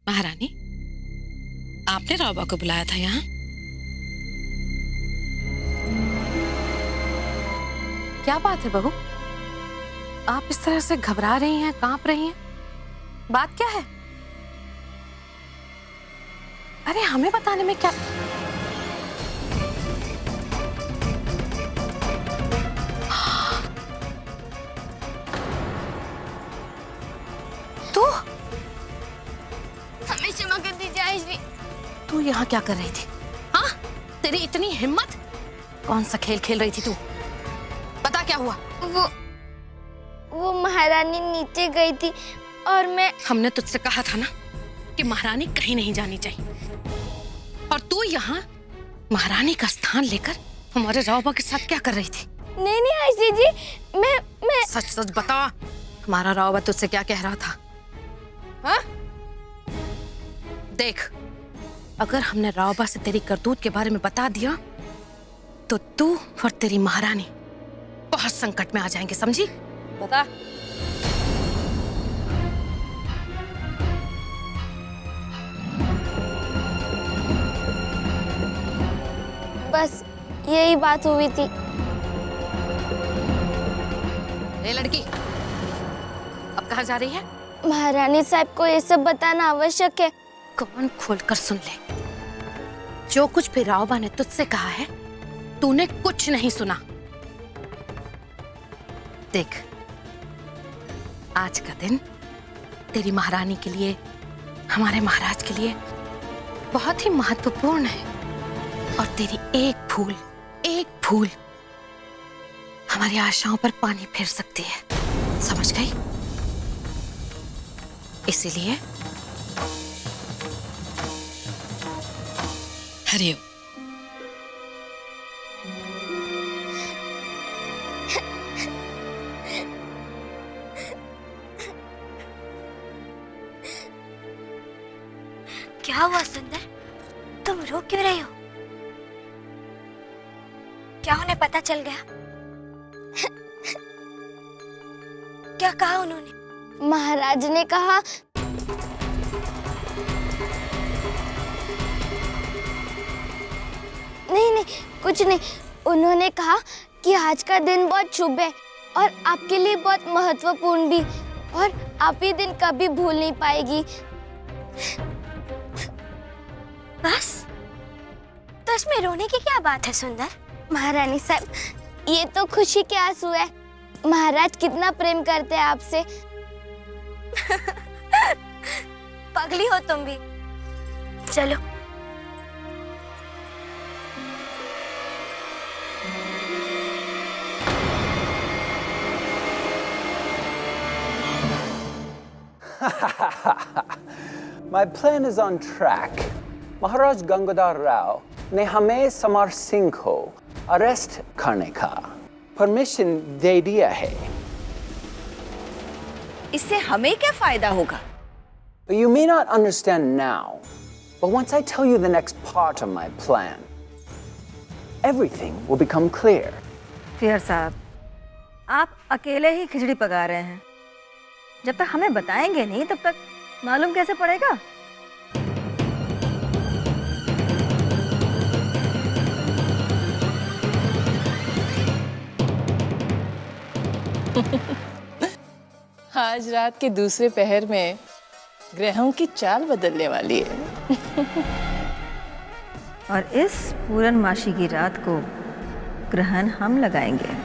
महारानी, आपने रावबा को बुलाया था यहाँ? क्या बात है बहू? आप इस तरह से घबरा रही हैं, कांप रही हैं? बात क्या है? अरे हमें बताने में क्या? तू हमें क्षमा कर दीजिए जी। तू यहाँ क्या कर रही थी? हाँ, तेरी इतनी हिम्मत? कौन सा खेल खेल रही थी तू? बता क्या हुआ? वो महारानी नीचे गई थी और मैं। हमने तुझसे कहा था ना कि महारानी कहीं नहीं जानी चाहिए, और तू यहाँ महारानी का स्थान लेकर हमारे रावबा के साथ क्या कर रही थी? नहीं नहीं आयशी जी, मैं सच सच बता, हमारा रावबा तुझसे क्या कह रहा था? हाँ? देख, अगर हमने रावबा से तेरी करतूत के बारे में बता दिया तो तू और तेरी महारानी बहुत संकट में आ जाएंगे, समझी? बता। बस यही बात हुई थी। ए लड़की, अब कहाँ जा रही है? महारानी साहब को ये सब बताना आवश्यक है। कान खोलकर सुन ले, जो कुछ भी रावबा ने तुझसे कहा है तूने कुछ नहीं सुना। देख, आज का दिन तेरी महारानी के लिए, हमारे महाराज के लिए बहुत ही महत्वपूर्ण है, और तेरी एक भूल हमारी आशाओं पर पानी फेर सकती है, समझ गई? इसीलिए हरिओम। क्या हुआ सुंदर, तुम रो क्यों रही हो? क्या उन्हें पता चल गया? क्या कहा उन्होंने? महाराज ने कहा नहीं, कुछ नहीं। उन्होंने कहा कि आज का दिन बहुत शुभ है और आपके लिए बहुत महत्वपूर्ण भी, और आप ये दिन कभी भूल नहीं पाएगी। बस? तो इसमें रोने की क्या बात है सुंदर? महारानी साहब, ये तो खुशी के आंसू है। महाराज कितना प्रेम करते हैं आपसे। पगली हो तुम भी। चलो। My plan is on track. महाराज गंगाधर राव ने हमें समर सिंह को अरेस्ट करने का परमिशन दे दिया है। इससे हमें क्या फायदा होगा? You may not understand now, but once I tell you the next part of my plan, everything will become clear. फिर साहब, आप अकेले ही खिचड़ी पका रहे हैं। जब तक हमें बताएंगे नहीं तब तक मालूम कैसे पड़ेगा? आज रात के दूसरे पहर में ग्रहों की चाल बदलने वाली है। और इस पूर्णमासी की रात को ग्रहण हम लगाएंगे।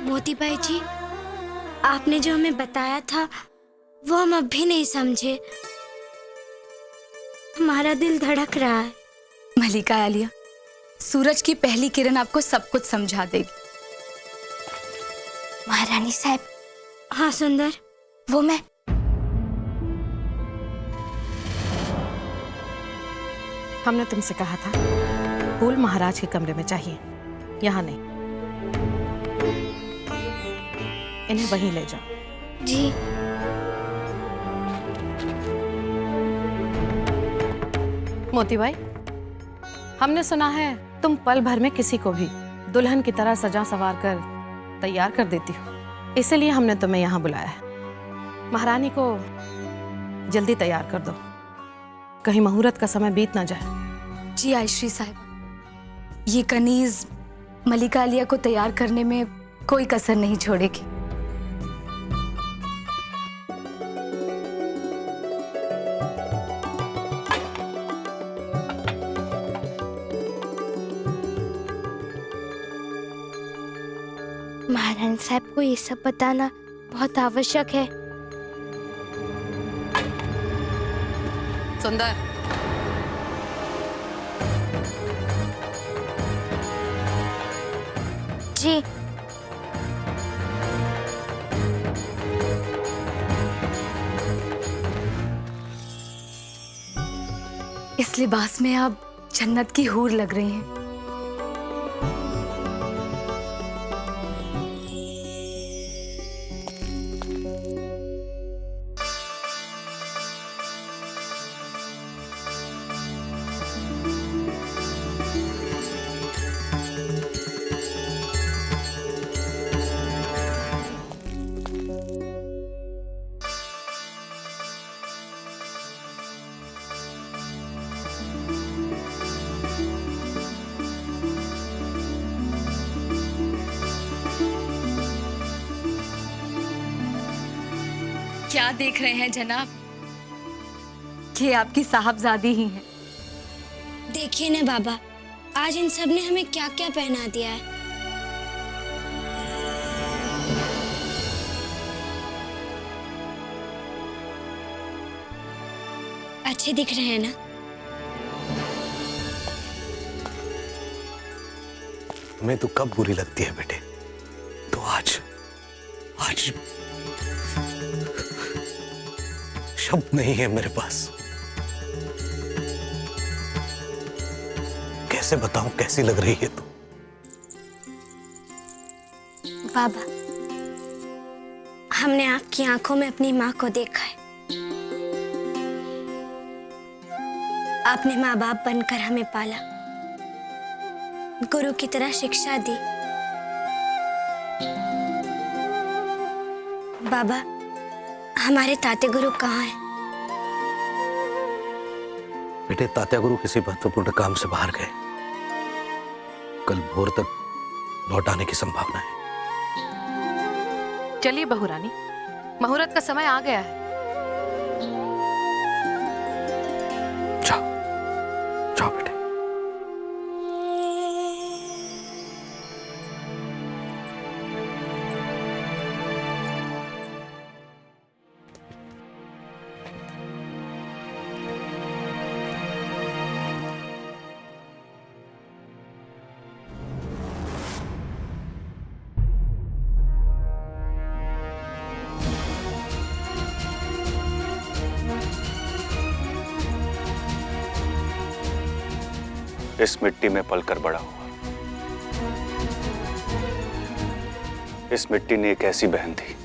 मोती भाई जी, आपने जो हमें बताया था वो हम अब भी नहीं समझे। हमारा दिल धड़क रहा है। मलिका आलिया, सूरज की पहली किरण आपको सब कुछ समझा देगी। महारानी साहब। हाँ सुंदर, वो मैं। हमने तुमसे कहा था फूल महाराज के कमरे में चाहिए, यहाँ नहीं। इन्हें वहीं ले जाओ। जी। मोती भाई, हमने सुना है तुम पल भर में किसी को भी दुल्हन की तरह सजा सवार कर तैयार कर देती हो, इसीलिए हमने तुम्हें यहाँ बुलाया है। महारानी को जल्दी तैयार कर दो, कहीं मुहूर्त का समय बीत ना जाए। जी आयश्री साहब, ये कनीज मलिका आलिया को तैयार करने में कोई कसर नहीं छोड़ेगी। महारानी साहब को ये सब बताना बहुत आवश्यक है। सुंदर, जी। इस लिबास में आप जन्नत की हूर लग रही हैं। क्या देख रहे हैं जनाब? ये आपकी साहबजादी ही हैं। देखिए ना बाबा, आज इन सब ने हमें क्या क्या पहना दिया है। अच्छे दिख रहे हैं ना? तुम्हें तो कब बुरी लगती है बेटे, तो आज शब्द नहीं है मेरे पास। कैसे बताऊं कैसी लग रही है तू। बाबा, हमने आपकी आंखों में अपनी माँ को देखा है। आपने माँ बाप बनकर हमें पाला, गुरु की तरह शिक्षा दी। बाबा, हमारे ताते गुरु कहाँ हैं? बेटे, तात्या गुरु किसी महत्वपूर्ण काम से बाहर गए, कल भोर तक लौट आने की संभावना है। चलिए बहू रानी, मुहूर्त का समय आ गया है। जाओ जाओ बेटे। इस मिट्टी में पलकर बड़ा हुआ। इस मिट्टी ने एक ऐसी बहन थी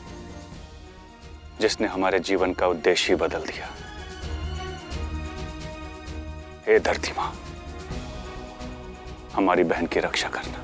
जिसने हमारे जीवन का उद्देश्य ही बदल दिया। हे धरती मां, हमारी बहन की रक्षा करना।